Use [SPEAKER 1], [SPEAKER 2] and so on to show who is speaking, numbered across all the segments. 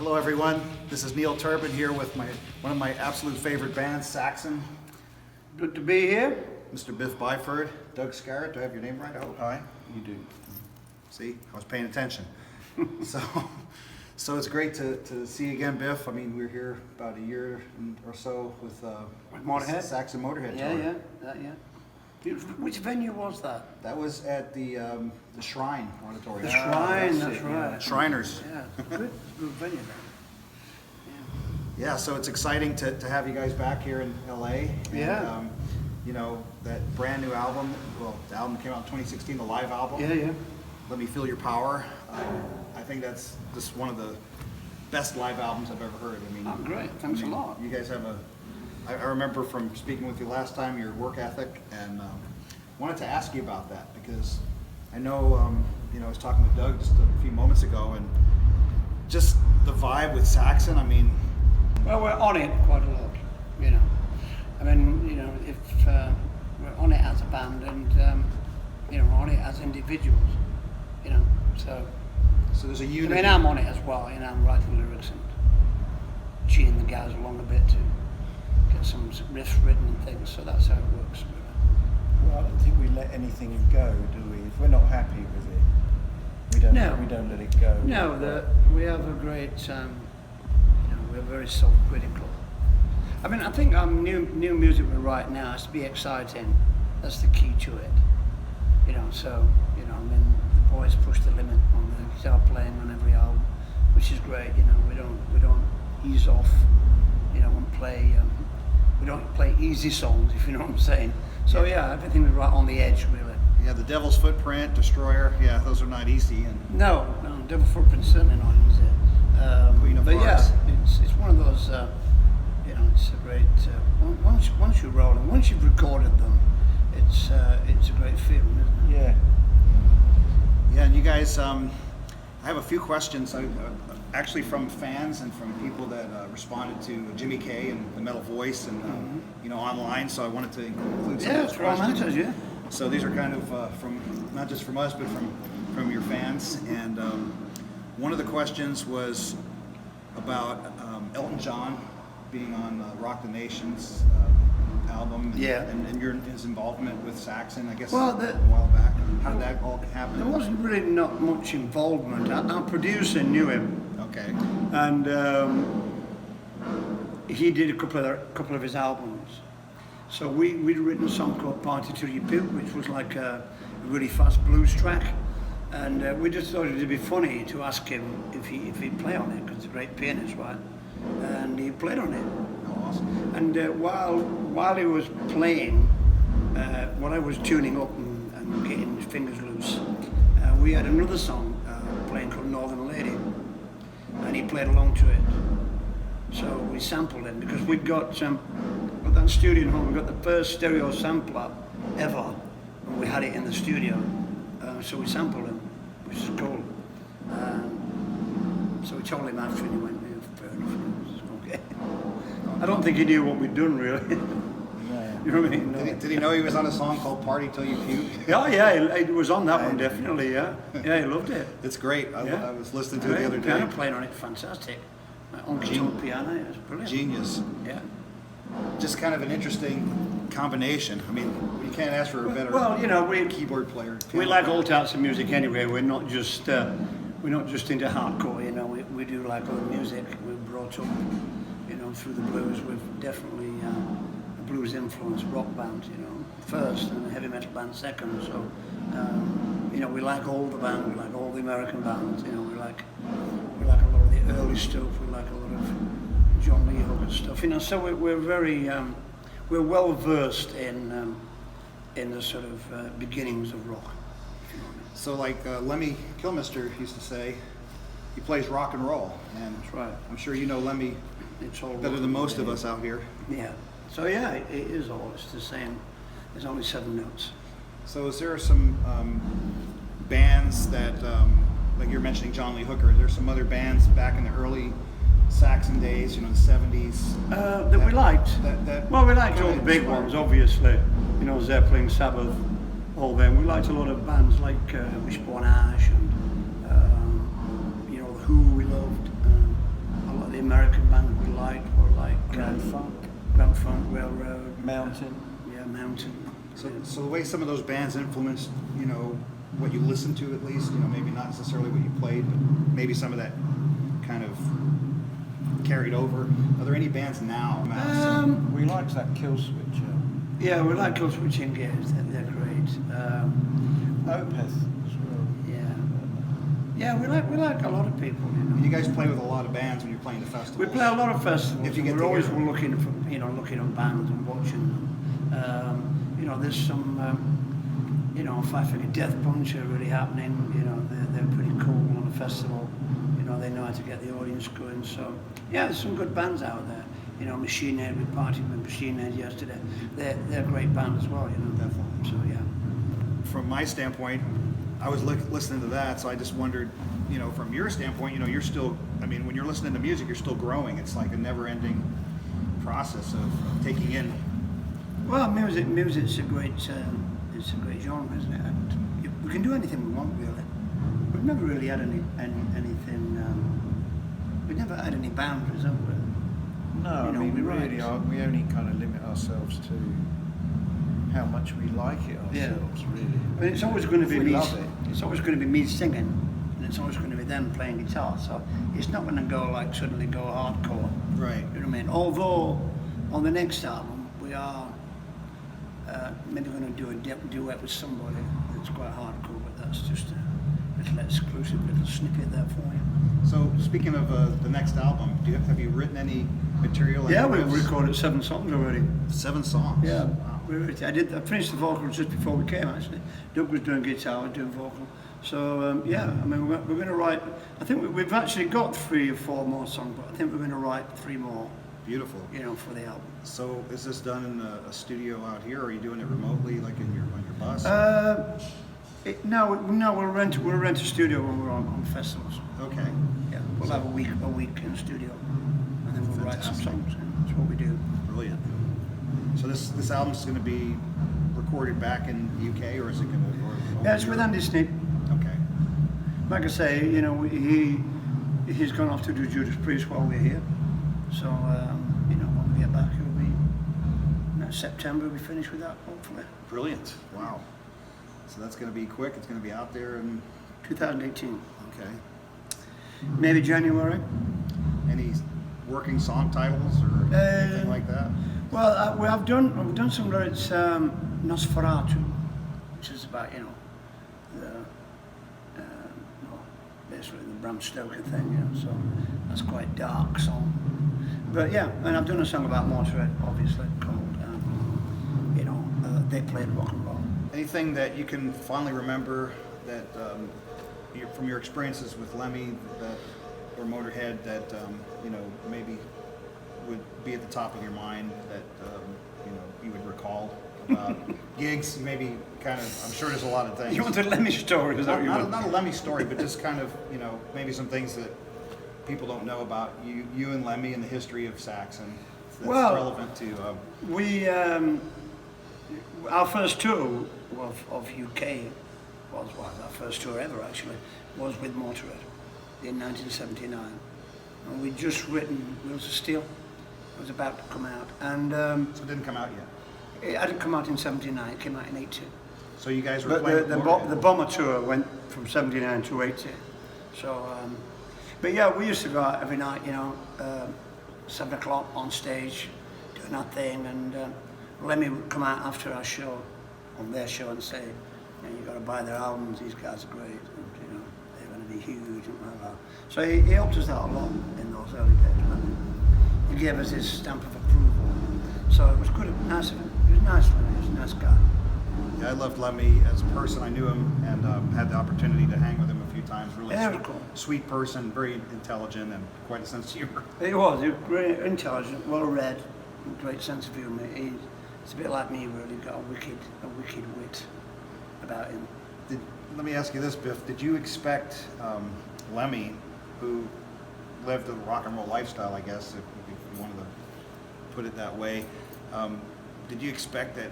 [SPEAKER 1] Hello everyone, this is Neil Turbin here with one of my absolute favorite bands, Saxon.
[SPEAKER 2] Good to be here.
[SPEAKER 1] Mr. Biff Byford, Doug Scarratt, do I have your name right? I hope.
[SPEAKER 2] Hi, you do.
[SPEAKER 1] See, I was paying attention. So it's great to see you again, Biff. I mean, we were here about a year or so with
[SPEAKER 2] Motorhead?
[SPEAKER 1] Saxon Motorhead
[SPEAKER 2] Yeah,
[SPEAKER 1] tour.
[SPEAKER 2] yeah. Which venue was that?
[SPEAKER 1] That was at the Shrine Auditorium.
[SPEAKER 2] The Shrine, that's
[SPEAKER 1] it,
[SPEAKER 2] right.
[SPEAKER 1] yeah. Shriners.
[SPEAKER 2] Yeah, good venue there.
[SPEAKER 1] Yeah, so it's exciting to have you guys back here in LA. And,
[SPEAKER 2] Yeah.
[SPEAKER 1] you know, that brand new album, well, the album came out in 2016, the live album.
[SPEAKER 2] Yeah.
[SPEAKER 1] Let Me Feel Your Power. I think that's just one of the best live albums I've ever heard. I mean,
[SPEAKER 2] Oh, great. Thanks a lot.
[SPEAKER 1] You guys have I remember from speaking with you last time, your work ethic, and wanted to ask you about that because I know, you know, I was talking with Doug just a few moments ago, and just the vibe with Saxon, I mean.
[SPEAKER 2] Well, we're on it quite a lot, you know. I mean, you know, if we're on it as a band and, you know, we're on it as individuals, you know, so
[SPEAKER 1] there's a unity.
[SPEAKER 2] I mean, I'm on it as well, you know, I'm writing lyrics and cheering the guys along a bit to get some riffs written and things, so that's how it works.
[SPEAKER 3] Well, I don't think we let anything go, do we? If we're not happy with it, we don't let it go.
[SPEAKER 2] No, we have a great, you know, we're very self-critical. I mean, I think our new music we write now has to be exciting. That's the key to it. You know, so, you know, I mean, the boys push the limit on the guitar playing on every album, which is great. You know, we don't ease off, you know, and play. We don't play easy songs, if you know what I'm saying. So yeah, everything is right on the edge, really.
[SPEAKER 1] Yeah, the Devil's Footprint, Destroyer. Yeah, those are not easy. And
[SPEAKER 2] No, Devil Footprint's certainly not easy.
[SPEAKER 1] Queen of
[SPEAKER 2] But
[SPEAKER 1] Hearts.
[SPEAKER 2] yeah, it's one of those. You know, it's a great. Once you roll and once you've recorded them, it's a great feeling, isn't it?
[SPEAKER 3] Yeah.
[SPEAKER 1] Yeah, and you guys, I have a few questions, actually from fans and from people that responded to Jimmy Kay and the Metal Voice, and you know, online. So I wanted to include some
[SPEAKER 2] Yeah,
[SPEAKER 1] of those
[SPEAKER 2] it's what
[SPEAKER 1] questions.
[SPEAKER 2] matters, yeah.
[SPEAKER 1] So these are kind of from not just from us, but from your fans. And one of the questions was about Elton John being on Rock the Nation's album,
[SPEAKER 2] Yeah.
[SPEAKER 1] and his involvement with Saxon, I guess,
[SPEAKER 2] Well,
[SPEAKER 1] a while back. How did that all happen?
[SPEAKER 2] There wasn't really not much involvement. Our producer knew him,
[SPEAKER 1] Okay.
[SPEAKER 2] and he did a couple of his albums. So we'd written a song called Party to Your Pip, which was like a really fast blues track, and we just thought it'd be funny to ask him if he'd play on it, because he's a great pianist, right? And he played on it.
[SPEAKER 1] Oh, awesome.
[SPEAKER 2] And while he was playing, while I was tuning up and getting his fingers loose, we had another song playing called Northern Lady, and he played along to it. So we sampled him because we'd got with that studio at home. We got the first stereo sampler ever, and we had it in the studio. So we sampled him, which is cool. So we told him after, and he went, "Yeah, fair enough, it's okay." I don't think he knew what we'd done, really. You know what I mean? No.
[SPEAKER 1] Did he know he was on a song called Party Till You Puke?
[SPEAKER 2] Oh yeah, he was on that one definitely. Yeah, yeah, he loved it.
[SPEAKER 1] It's great.
[SPEAKER 2] Yeah.
[SPEAKER 1] I was listening to it the other day.
[SPEAKER 2] Piano playing on it, fantastic. On guitar piano, it was brilliant.
[SPEAKER 1] Genius.
[SPEAKER 2] Yeah.
[SPEAKER 1] Just kind of an interesting combination. I mean, you can't ask for a better
[SPEAKER 2] Well, you know, we
[SPEAKER 1] keyboard player.
[SPEAKER 2] we like all types of music anyway. We're not just into hardcore. You know, we do like other music. We're brought up, you know, through the blues. We've definitely a blues influenced rock band. You know, first, and a heavy metal band second. So, you know, we like all the bands. We like all the American bands. You know, we like a lot of the early stuff. We like a lot of John Lee Hooker stuff. You know, so we're very we're well versed in the sort of beginnings of rock. If you know what I mean.
[SPEAKER 1] So like Lemmy Kilmister used to say, he plays rock and roll, and
[SPEAKER 2] That's right.
[SPEAKER 1] I'm sure you know Lemmy
[SPEAKER 2] It's all
[SPEAKER 1] better
[SPEAKER 2] rock.
[SPEAKER 1] than most of us out here.
[SPEAKER 2] Yeah. So yeah, it is all. It's the same. There's only 7 notes.
[SPEAKER 1] So is there some bands that, like you're mentioning John Lee Hooker, there's some other bands back in the early Saxon days, you know, the 70s?
[SPEAKER 2] That we liked. Well, we liked
[SPEAKER 1] kinda
[SPEAKER 2] all the big
[SPEAKER 1] inspired-
[SPEAKER 2] ones, obviously. You know, Zeppelin, Sabbath, all them. We liked a lot of bands like Wishbone Ash and, you know, The Who we loved. American bands we liked were like
[SPEAKER 3] Grand Funk,
[SPEAKER 2] Grand Funk Railroad,
[SPEAKER 3] Mountain.
[SPEAKER 2] yeah, Mountain.
[SPEAKER 1] So the way some of those bands influenced, you know, what you listened to at least, you know, maybe not necessarily what you played, but maybe some of that kind of carried over. Are there any bands now?
[SPEAKER 3] We liked that Kill Switch.
[SPEAKER 2] Yeah, we like Kill Switch Engage. They're great.
[SPEAKER 3] Opeth as well.
[SPEAKER 2] Yeah, we like a lot of people. You know.
[SPEAKER 1] You guys play with a lot of bands when you're playing the festivals.
[SPEAKER 2] We play a lot of festivals.
[SPEAKER 1] If you get
[SPEAKER 2] we're
[SPEAKER 1] to
[SPEAKER 2] always
[SPEAKER 1] hear
[SPEAKER 2] looking for, looking at bands and watching them. There's some, if I think Death Punch are really happening. They're pretty cool on a festival. They know how to get the audience going. So yeah, there's some good bands out there. Machine Head. We partied with Machine Head yesterday. They're a great band as well.
[SPEAKER 1] Definitely.
[SPEAKER 2] So yeah.
[SPEAKER 1] From my standpoint, I was listening to that, so I just wondered, from your standpoint, you're still, when you're listening to music, you're still growing. It's like a never-ending process of taking in.
[SPEAKER 2] Well, music's a great genre, isn't it? And we can do anything we want, really. We've never really had anything. We've never had any boundaries, have we?
[SPEAKER 3] No, we only kind of limit ourselves to how much we like it ourselves, really.
[SPEAKER 2] But it's always going to be
[SPEAKER 3] We
[SPEAKER 2] me.
[SPEAKER 3] love it.
[SPEAKER 2] It's always going to be me singing, and it's always going to be them playing guitar. So it's not going to go suddenly go hardcore.
[SPEAKER 1] Right.
[SPEAKER 2] You know what I mean? Although on the next album we are maybe going to do a duet with somebody that's quite hardcore, but that's just a little exclusive little snippet there for you.
[SPEAKER 1] So speaking of the next album, have you written any material?
[SPEAKER 2] Yeah,
[SPEAKER 1] any
[SPEAKER 2] we've
[SPEAKER 1] riffs?
[SPEAKER 2] recorded 7 songs already.
[SPEAKER 1] 7 songs.
[SPEAKER 2] Yeah,
[SPEAKER 1] Wow.
[SPEAKER 2] I finished the vocals just before we came. Actually, Doug was doing guitar, I was doing vocal. So we're going to write. I think we've actually got 3 or 4 more songs, but I think we're going to write 3 more.
[SPEAKER 1] Beautiful.
[SPEAKER 2] For the album.
[SPEAKER 1] So is this done in a studio out here, or are you doing it remotely, like on your bus?
[SPEAKER 2] No, we'll rent a studio when we're on festivals.
[SPEAKER 1] Okay.
[SPEAKER 2] Yeah, we'll have a week in the studio, and then we'll write some
[SPEAKER 1] Fantastic.
[SPEAKER 2] songs. That's what we do.
[SPEAKER 1] Brilliant. So this album's going to be recorded back in the UK, or is it going to?
[SPEAKER 2] Yeah, it's with Andy Sneap.
[SPEAKER 1] Okay.
[SPEAKER 2] Like I say, he's gone off to do Judas Priest while we're here. So when we get back, it'll be September. We finish with that, hopefully.
[SPEAKER 1] Brilliant. Wow. So that's going to be quick. It's going to be out there in
[SPEAKER 2] 2018.
[SPEAKER 1] okay.
[SPEAKER 2] Maybe January.
[SPEAKER 1] Any working song titles or anything like that?
[SPEAKER 2] Well, we've done some lyrics, Nosferatu, which is about basically the Bram Stoker thing, so that's quite a dark song. But yeah, and I've done a song about Motorhead, obviously, called They Played Rock and Roll.
[SPEAKER 1] Anything that you can fondly remember that from your experiences with Lemmy or Motorhead that maybe would be at the top of your mind that you would recall about gigs? Maybe kind of. I'm sure there's a lot of things.
[SPEAKER 2] You want a Lemmy story? Is that what you want?
[SPEAKER 1] Not a Lemmy story, but just kind of maybe some things that people don't know about you and Lemmy and the history of Saxon that's relevant to.
[SPEAKER 2] We our first tour of UK was our first tour ever actually was with Motorhead in 1979, and we'd just written Wheels of Steel. It was about to come out, and
[SPEAKER 1] So it didn't come out yet.
[SPEAKER 2] it hadn't come out in '79. It came out in '82.
[SPEAKER 1] So you guys were
[SPEAKER 2] But
[SPEAKER 1] playing.
[SPEAKER 2] the Bomber tour went from '79 to '80. So, but yeah, we used to go out every night. 7 o'clock on stage, doing our thing, and Lemmy would come out after our show, on their show, and say, "You got to buy their albums. These guys are great. And, they're going to be huge." And blah, blah. So he helped us out a lot in those early days. He gave us his stamp of approval. So it was good, nice of him. He was nice, Lemmy. He was a nice guy.
[SPEAKER 1] Yeah, I loved Lemmy as a person. I knew him and had the opportunity to hang with him a few times. Really
[SPEAKER 2] Yeah,
[SPEAKER 1] sweet,
[SPEAKER 2] cool.
[SPEAKER 1] sweet person, very intelligent, and quite a sense of humor.
[SPEAKER 2] He was great, intelligent, well read, great sense of humour. He's a bit like me, really. Got a wicked wit about him.
[SPEAKER 1] Let me ask you this, Biff. Did you expect Lemmy, who lived a rock and roll lifestyle, I guess, if you wanted to put it that way, did you expect that?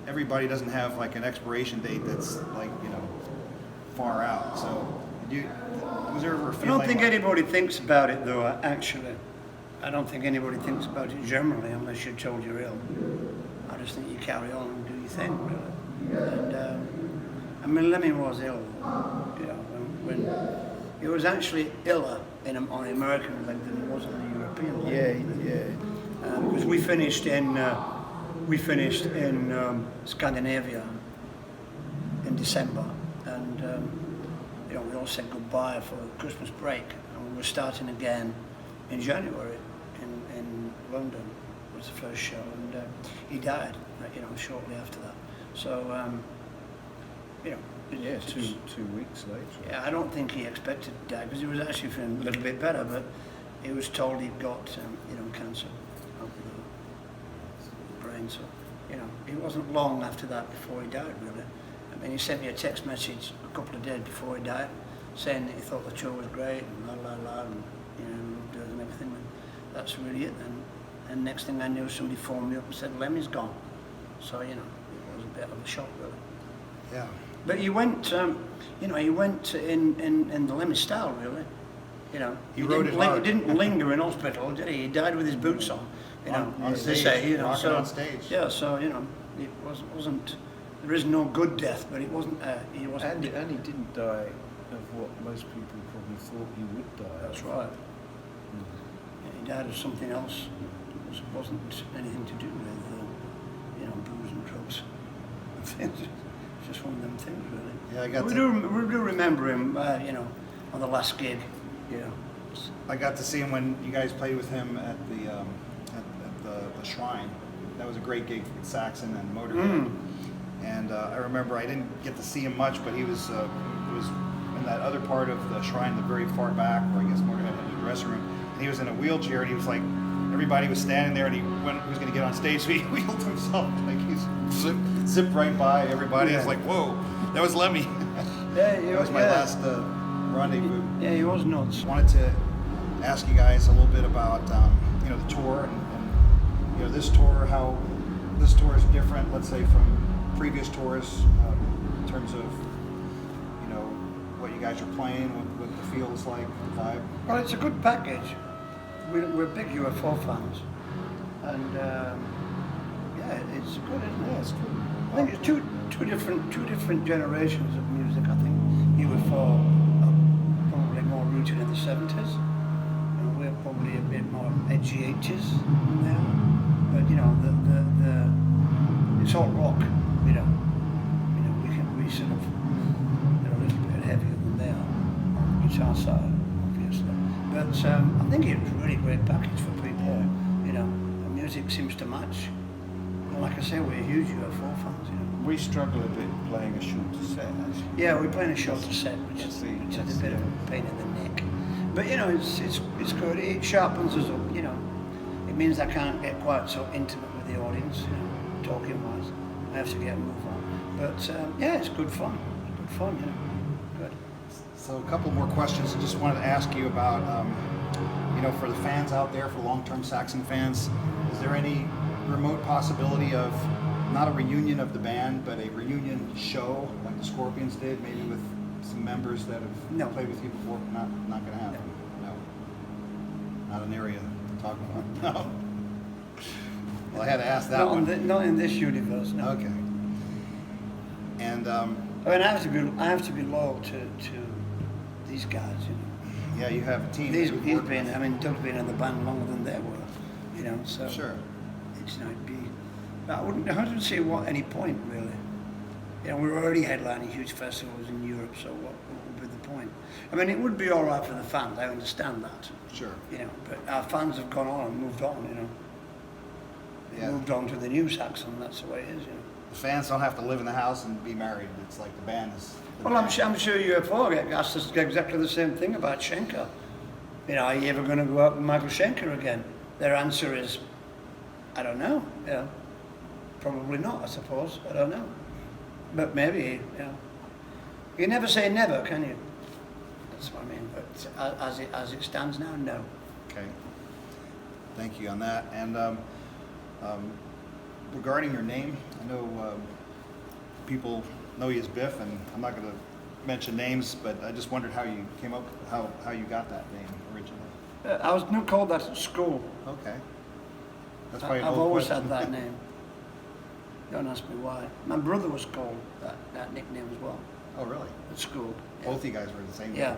[SPEAKER 1] Everybody doesn't have like an expiration date that's like far out. So Was there ever a
[SPEAKER 2] I
[SPEAKER 1] feeling?
[SPEAKER 2] don't think
[SPEAKER 1] like-
[SPEAKER 2] anybody thinks about it though, actually. I don't think anybody thinks about it generally unless you're told you're ill. I just think you carry on and do your thing, really. And I mean, Lemmy was ill, you know, when he was actually iller on the American leg than he was on the European leg.
[SPEAKER 3] Yeah.
[SPEAKER 2] Because we finished in Scandinavia in December, and you know, we all said goodbye for Christmas break, and we were starting again in January in London. Was the first show, and he died, you know, shortly after that. So you know,
[SPEAKER 3] Yeah, 2 weeks later.
[SPEAKER 2] yeah, I don't think he expected to die because he was actually feeling a little bit better, but he was told he'd got you know, cancer of the brain. So you know, it wasn't long after that before he died, really. I mean, he sent me a text message a couple of days before he died, saying that he thought the tour was great and la la la, and you know, loved us and everything. And that's really it. And next thing I knew, somebody phoned me up and said Lemmy's gone. So you know, it was a bit of a shock, really.
[SPEAKER 1] Yeah.
[SPEAKER 2] But he went, you know, he went in the Lemmy style, really. You know,
[SPEAKER 1] He rode it hard.
[SPEAKER 2] He didn't linger in hospital, did he? He died with his boots on, you know,
[SPEAKER 1] On
[SPEAKER 2] as they
[SPEAKER 1] stage,
[SPEAKER 2] say, you know.
[SPEAKER 1] rocking
[SPEAKER 2] So
[SPEAKER 1] on stage.
[SPEAKER 2] yeah, so you know, it wasn't. There is no good death, but it wasn't. He wasn't.
[SPEAKER 3] And he didn't die of what most people probably thought he would die.
[SPEAKER 2] That's right. Yeah, he died of something else. It wasn't anything to do with, you know, booze and drugs. It's just one of them things, really.
[SPEAKER 1] Yeah, I got
[SPEAKER 2] we
[SPEAKER 1] to-
[SPEAKER 2] do remember him, you know, on the last gig. You know.
[SPEAKER 1] I got to see him when you guys played with him at the Shrine. That was a great gig with Saxon and Motorhead. And I remember I didn't get to see him much, but he was in that other part of the Shrine, the very far back, where I guess Motorhead had his dressing room. And he was in a wheelchair, and he was like, everybody was standing there, and he was going to get on stage, so he wheeled himself, like he's zipped right by everybody.
[SPEAKER 2] Yeah.
[SPEAKER 1] It's like, whoa, that was Lemmy.
[SPEAKER 2] Yeah, he
[SPEAKER 1] That was my last rendezvous.
[SPEAKER 2] Yeah, he was nuts.
[SPEAKER 1] Wanted to ask you guys a little bit about you know, the tour and you know, this tour, how this tour is different, let's say, from previous tours in terms of, you know, what you guys are playing, what the feel is like, the vibe.
[SPEAKER 2] Well, it's a good package. We're big UFO fans, and yeah, it's good, isn't it?
[SPEAKER 3] Yeah, it's good.
[SPEAKER 2] I think it's two different generations of music. I think UFO are probably more rooted in the 70s, and we're probably a bit more edgy 80s now. But you know, the it's all rock. You know, we sort of, they're a little bit heavier than they are on the guitar side, obviously. But I think it was a really great package for people.
[SPEAKER 3] Yeah.
[SPEAKER 2] You know, the music seems to match. And like I say, we're huge UFO fans. You know.
[SPEAKER 3] We struggle a bit playing a shorter set, actually.
[SPEAKER 2] Yeah, we're playing a shorter set, which
[SPEAKER 3] That's
[SPEAKER 2] is a bit of a pain in the neck. But you know, it's good. It sharpens us up. You know, it means I can't get quite so intimate with the audience. You know, talking wise, I have to get a move on. But yeah, it's good fun. It's good fun. You know, good.
[SPEAKER 1] So a couple more questions. I just wanted to ask you about, you know, for the fans out there, for long-term Saxon fans, is there any remote possibility of not a reunion of the band, but a reunion show like the Scorpions did, maybe with some members that have
[SPEAKER 2] No.
[SPEAKER 1] played with you before? Not going to happen. No. Not an area to talk about. No. Well, I had to ask that
[SPEAKER 2] Not,
[SPEAKER 1] one.
[SPEAKER 2] not in this universe. No.
[SPEAKER 1] Okay. And
[SPEAKER 2] I mean, I have to be loyal to these guys. You know.
[SPEAKER 1] yeah, you have a team.
[SPEAKER 2] He's
[SPEAKER 1] that you've worked
[SPEAKER 2] been,
[SPEAKER 1] with.
[SPEAKER 2] I mean, Doug's been in the band longer than they were, you know, so
[SPEAKER 1] Sure.
[SPEAKER 2] it's not be, I wouldn't see what any point really. You know, we're already headlining huge festivals in Europe, so what would be the point? I mean, it would be all right for the fans, I understand that,
[SPEAKER 1] Sure.
[SPEAKER 2] you know, but our fans have gone on and moved on, you know. They
[SPEAKER 1] Yeah.
[SPEAKER 2] moved on to the new Saxon, that's the way it is, you know.
[SPEAKER 1] The fans don't have to live in the house and be married. It's like the band is. the
[SPEAKER 2] Well, I'm
[SPEAKER 1] band.
[SPEAKER 2] sure UFO get asked us exactly the same thing about Schenker. You know, are you ever going to go out with Michael Schenker again? Their answer is, I don't know. You know, probably not, I suppose. I don't know. But maybe, you know. You never say never, can you? That's what I mean. But as it stands now, no.
[SPEAKER 1] Okay. Thank you on that. And regarding your name, I know people know you as Biff, and I'm not going to mention names, but I just wondered how you came up, how you got that name originally.
[SPEAKER 2] I was not called that at school.
[SPEAKER 1] Okay. That's probably an
[SPEAKER 2] I've
[SPEAKER 1] old
[SPEAKER 2] always
[SPEAKER 1] question.
[SPEAKER 2] had that name. Don't ask me why. My brother was called that nickname as well
[SPEAKER 1] Oh, really?
[SPEAKER 2] at school. Yeah.
[SPEAKER 1] Both of you guys were the same.
[SPEAKER 2] Yeah.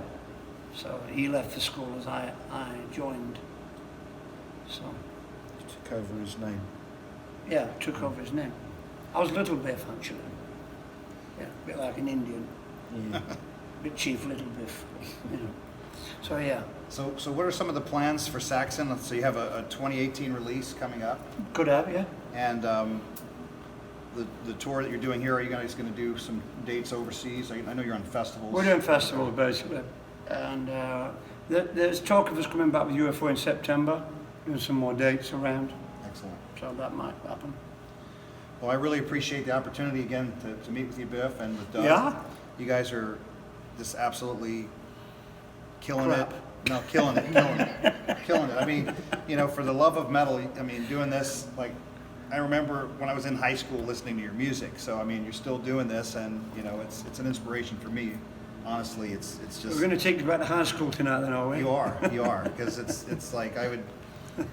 [SPEAKER 2] So he left the school as I joined. So
[SPEAKER 3] Took over his name.
[SPEAKER 2] yeah, took over his name. I was Little Biff actually. Yeah, a bit like an Indian.
[SPEAKER 3] Yeah.
[SPEAKER 2] Bit Chief Little Biff. You know. So yeah.
[SPEAKER 1] So what are some of the plans for Saxon? So you have a 2018 release coming up,
[SPEAKER 2] Could have, yeah.
[SPEAKER 1] and the tour that you're doing here. Are you guys going to do some dates overseas? I know you're on festivals.
[SPEAKER 2] We're doing festivals basically, and there's talk of us coming back with UFO in September, doing some more dates around.
[SPEAKER 1] Excellent.
[SPEAKER 2] So that might happen.
[SPEAKER 1] Well, I really appreciate the opportunity again to meet with you, Biff, and with Doug.
[SPEAKER 2] Yeah?
[SPEAKER 1] You guys are just absolutely killing
[SPEAKER 2] Crap.
[SPEAKER 1] it. No, killing it, killing it, killing it. I mean, you know, for the love of metal, I mean, doing this, like, I remember when I was in high school listening to your music. So, I mean, you're still doing this, and, you know, it's an inspiration for me. Honestly, it's just...
[SPEAKER 2] We're going to take you back to high school tonight then, are we?
[SPEAKER 1] You are, because it's like I would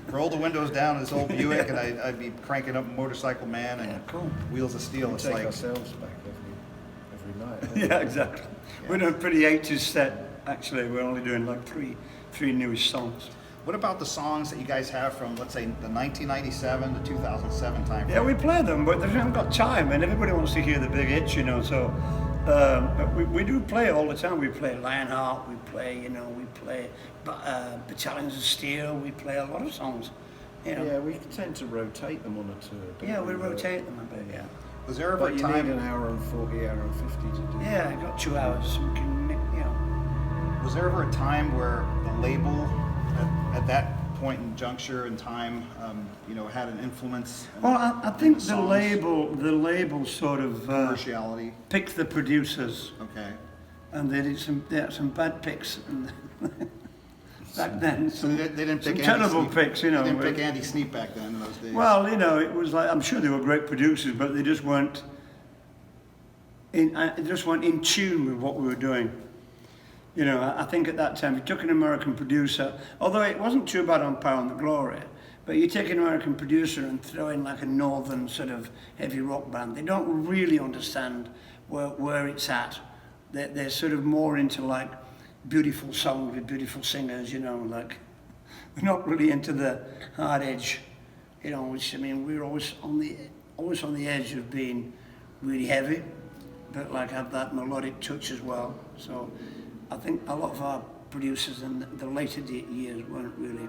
[SPEAKER 1] roll the windows down in this old Buick, and I'd be cranking up Motorcycle Man and
[SPEAKER 2] Yeah, cool.
[SPEAKER 1] Wheels of Steel.
[SPEAKER 3] We
[SPEAKER 1] It's
[SPEAKER 3] take
[SPEAKER 1] like,
[SPEAKER 3] ourselves back every night. don't
[SPEAKER 2] Yeah,
[SPEAKER 3] we?
[SPEAKER 2] exactly.
[SPEAKER 1] Yeah.
[SPEAKER 2] We're doing a pretty 80s set, actually. We're only doing like three newish songs.
[SPEAKER 1] what about the songs that you guys have from, let's say, the 1997 to 2007 time?
[SPEAKER 2] Yeah, we play them, but they haven't got time, and everybody wants to hear the big hits, you know, so... but we do play all the time. We play Lionheart, we play Battalions of Steel, we play a lot of songs, you know.
[SPEAKER 3] Yeah, we tend to rotate them on a tour. don't
[SPEAKER 2] Yeah, we rotate them a bit, yeah.
[SPEAKER 1] Was there ever
[SPEAKER 3] But
[SPEAKER 1] a
[SPEAKER 3] you
[SPEAKER 1] time?
[SPEAKER 3] need an hour and 40, hour and 50 to do.
[SPEAKER 2] Yeah, I got 2 hours, so we can, you know.
[SPEAKER 1] Was there ever a time where the label, at that point in juncture in time, you know, had an influence?
[SPEAKER 2] Well, I
[SPEAKER 1] in
[SPEAKER 2] think the
[SPEAKER 1] songs?
[SPEAKER 2] label sort of
[SPEAKER 1] Commerciality.
[SPEAKER 2] picked the producers,
[SPEAKER 1] Okay.
[SPEAKER 2] and they had some bad picks back then.
[SPEAKER 1] So they didn't pick
[SPEAKER 2] Some terrible
[SPEAKER 1] Andy Sneap.
[SPEAKER 2] picks, you know.
[SPEAKER 1] They didn't pick Andy Sneap back then in those days.
[SPEAKER 2] Well, you know, it was like, I'm sure they were great producers, but they just weren't in tune with what we were doing. You know, I think at that time, if you took an American producer, although it wasn't too bad on Power and the Glory, but you take an American producer and throw in like a northern sort of heavy rock band, they don't really understand where it's at. They're sort of more into like beautiful songs with beautiful singers, you know, like they're not really into the hard edge, you know, which, I mean, we're always on the edge of being really heavy, but like have that melodic touch as well. So I think a lot of our producers in the later years weren't really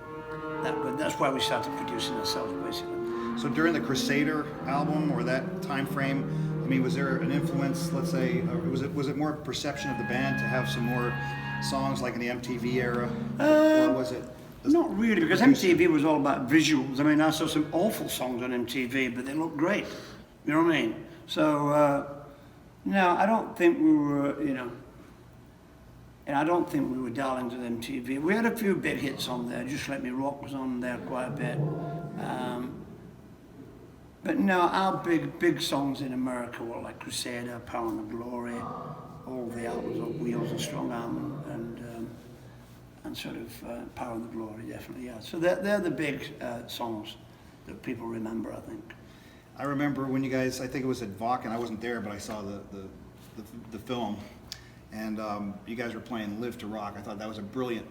[SPEAKER 2] that good. That's why we started producing ourselves, basically.
[SPEAKER 1] So during the Crusader album or that time frame, I mean, was there an influence, let's say, was it more perception of the band to have some more songs like in the MTV era? Or was it?
[SPEAKER 2] Not really, because MTV was all about visuals. I mean, I saw some awful songs on MTV, but they looked great. You know what I mean? So, no, I don't think we were, you know, and I don't think we were darlings of MTV. We had a few big hits on there. Just Let Me Rock was on there quite a bit. But no, our big songs in America were like Crusader, Power and the Glory, all the albums of Wheels and Strong Arm and sort of Power and the Glory, definitely, yeah. So they're the big songs that people remember, I think.
[SPEAKER 1] I remember when you guys, I think it was at Vaughan, I wasn't there, but I saw the film, and you guys were playing Live to Rock. I thought that was a brilliant,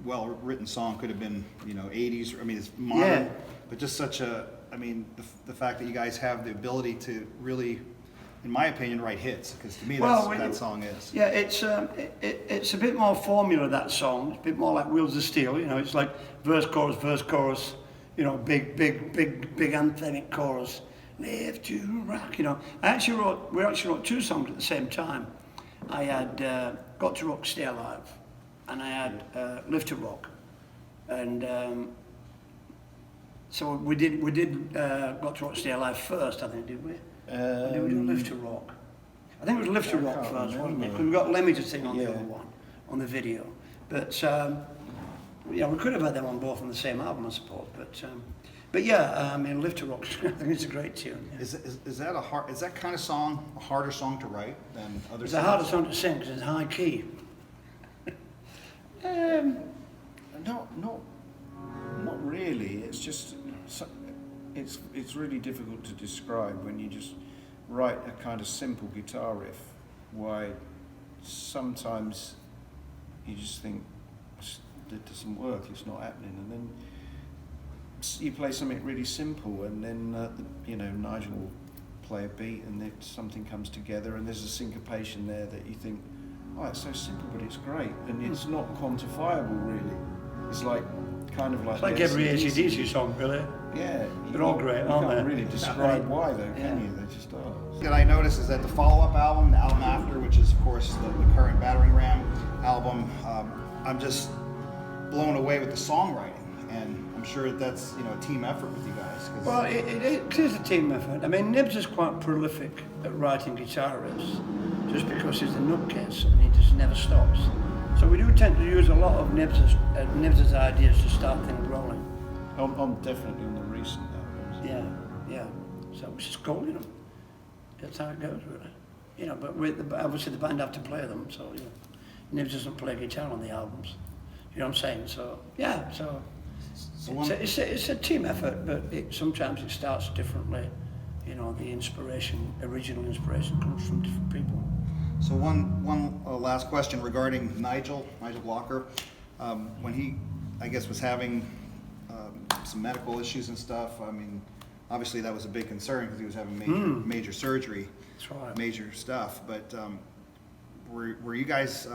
[SPEAKER 1] well-written song. Could have been, you know, 80s, I mean, it's modern,
[SPEAKER 2] Yeah.
[SPEAKER 1] but just such a, I mean, the fact that you guys have the ability to really, in my opinion, write hits, because to me that's what that song is.
[SPEAKER 2] Yeah, it's a bit more formula, that song. It's a bit more like Wheels of Steel, you know. It's like verse, chorus, you know, big anthemic chorus. Live to Rock, you know. We actually wrote 2 songs at the same time. I had Got to Rock, Stay Alive, and I had Live to Rock, and so we did Got to Rock, Stay Alive first, I think, did we? Or did we do Live to Rock? I think it was Live to Rock first, wasn't it? Because we got Lemmy to sing on the other one, on the video. But yeah, we could have had them on both on the same album, I suppose. But But yeah, I mean, Lift to Rock, I think it's a great tune. Yeah.
[SPEAKER 1] Is that kind of song a harder song to write than other
[SPEAKER 2] It's
[SPEAKER 1] songs?
[SPEAKER 2] a harder song to sing because it's high key.
[SPEAKER 3] Not really. It's just it's really difficult to describe when you just write a kind of simple guitar riff. Why sometimes you just think it doesn't work. It's not happening, and then you play something really simple, and then Nigel will play a beat, and something comes together, and there's a syncopation there that you think, oh, it's so simple, but it's great, and it's not quantifiable really. It's like
[SPEAKER 2] It's like every AC/DC song, really.
[SPEAKER 3] Yeah,
[SPEAKER 2] They're all great, aren't they?
[SPEAKER 3] You can't really describe why though, can you? They just are.
[SPEAKER 1] That I noticed is that the follow-up album, the album after, which is of course the current Battering Ram album, I'm just blown away with the songwriting, and I'm sure that's a team effort with you guys.
[SPEAKER 2] Well, it is a team effort. I mean, Nibs is quite prolific at writing guitar riffs, just because he's a nutcase and he just never stops. So we do tend to use a lot of Nibs's ideas to start things rolling.
[SPEAKER 3] I'm definitely on the recent albums.
[SPEAKER 2] Yeah. So we just call them. That's how it goes, really. But obviously the band have to play them, so Nibs doesn't play guitar on the albums. You know what I'm saying? So yeah, it's a team effort, but sometimes it starts differently. The original inspiration comes from different people.
[SPEAKER 1] So one last question regarding Nigel Blocker. When he, I guess, was having some medical issues and stuff, I mean, obviously that was a big concern because he was having major surgery.
[SPEAKER 2] That's right.
[SPEAKER 1] Major stuff. But were you guys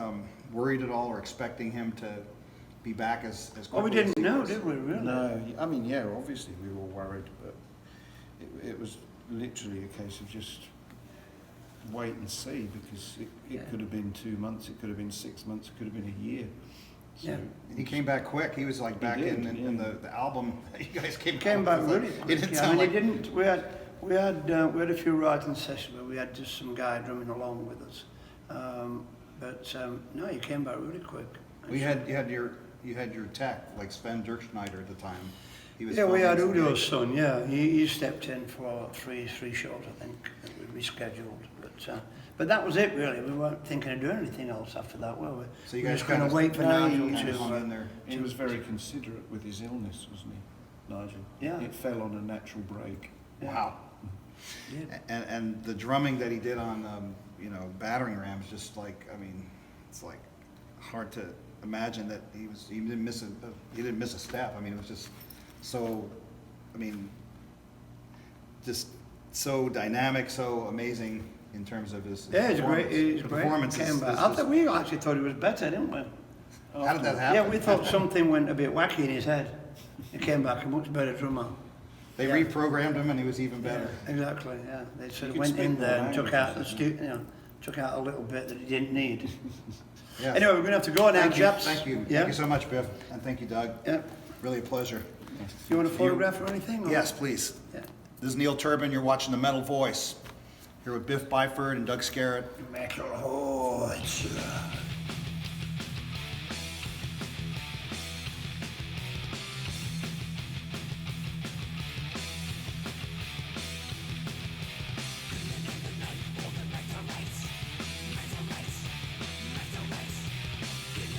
[SPEAKER 1] worried at all or expecting him to be back as quickly?
[SPEAKER 2] Well, we didn't know, did we, really?
[SPEAKER 3] No, I mean, yeah, obviously we were worried, but it was literally a case of just wait and see, because it could have been 2 months, it could have been 6 months, it could have been a year. So
[SPEAKER 1] he came back quick. He was like back in the album. You guys came
[SPEAKER 2] back really quick.
[SPEAKER 1] It didn't sound like...
[SPEAKER 2] We had a few writing sessions where we had just some guy drumming along with us, no, he came back really quick.
[SPEAKER 1] You had your tech, like Sven Dirkschneider at the time. He was
[SPEAKER 2] we had Udo's son. Yeah, he stepped in for three shows, I think, that we rescheduled. But that was it, really. We weren't thinking of doing anything else after that, were we?
[SPEAKER 1] So you guys
[SPEAKER 2] were just going to wait for Nigel
[SPEAKER 1] to...
[SPEAKER 3] He was very considerate with his illness, wasn't he, Nigel?
[SPEAKER 2] Yeah.
[SPEAKER 3] It fell on a natural break.
[SPEAKER 2] Yeah.
[SPEAKER 1] Wow. Yeah. And the drumming that he did on Battering Ram is just like, I mean, it's like hard to imagine that he didn't miss a step. I mean, it was just so, I mean, just so dynamic, so amazing in terms of his performance.
[SPEAKER 2] He's great. I think we actually thought he was better, didn't we?
[SPEAKER 1] How did that happen?
[SPEAKER 2] Yeah, we thought something went a bit wacky in his head. He came back a much better drummer.
[SPEAKER 1] They reprogrammed him, and he was even better.
[SPEAKER 2] Yeah, exactly. Yeah, they sort of went in there and took out a little bit that he didn't need.
[SPEAKER 1] Yes.
[SPEAKER 2] Anyway, we're going to have to go now, chaps.
[SPEAKER 1] Thank you.
[SPEAKER 2] Yeah.
[SPEAKER 1] Thank you so much, Biff, and thank you, Doug.
[SPEAKER 2] Yeah.
[SPEAKER 1] Really a pleasure.
[SPEAKER 2] You want a photograph or anything? Or?
[SPEAKER 1] Yes, please.
[SPEAKER 2] Yeah.
[SPEAKER 1] This is Neil Turbin. You're watching The Metal Voice. Here with Biff Byford and Doug Scarratt.
[SPEAKER 2] Metal Voice.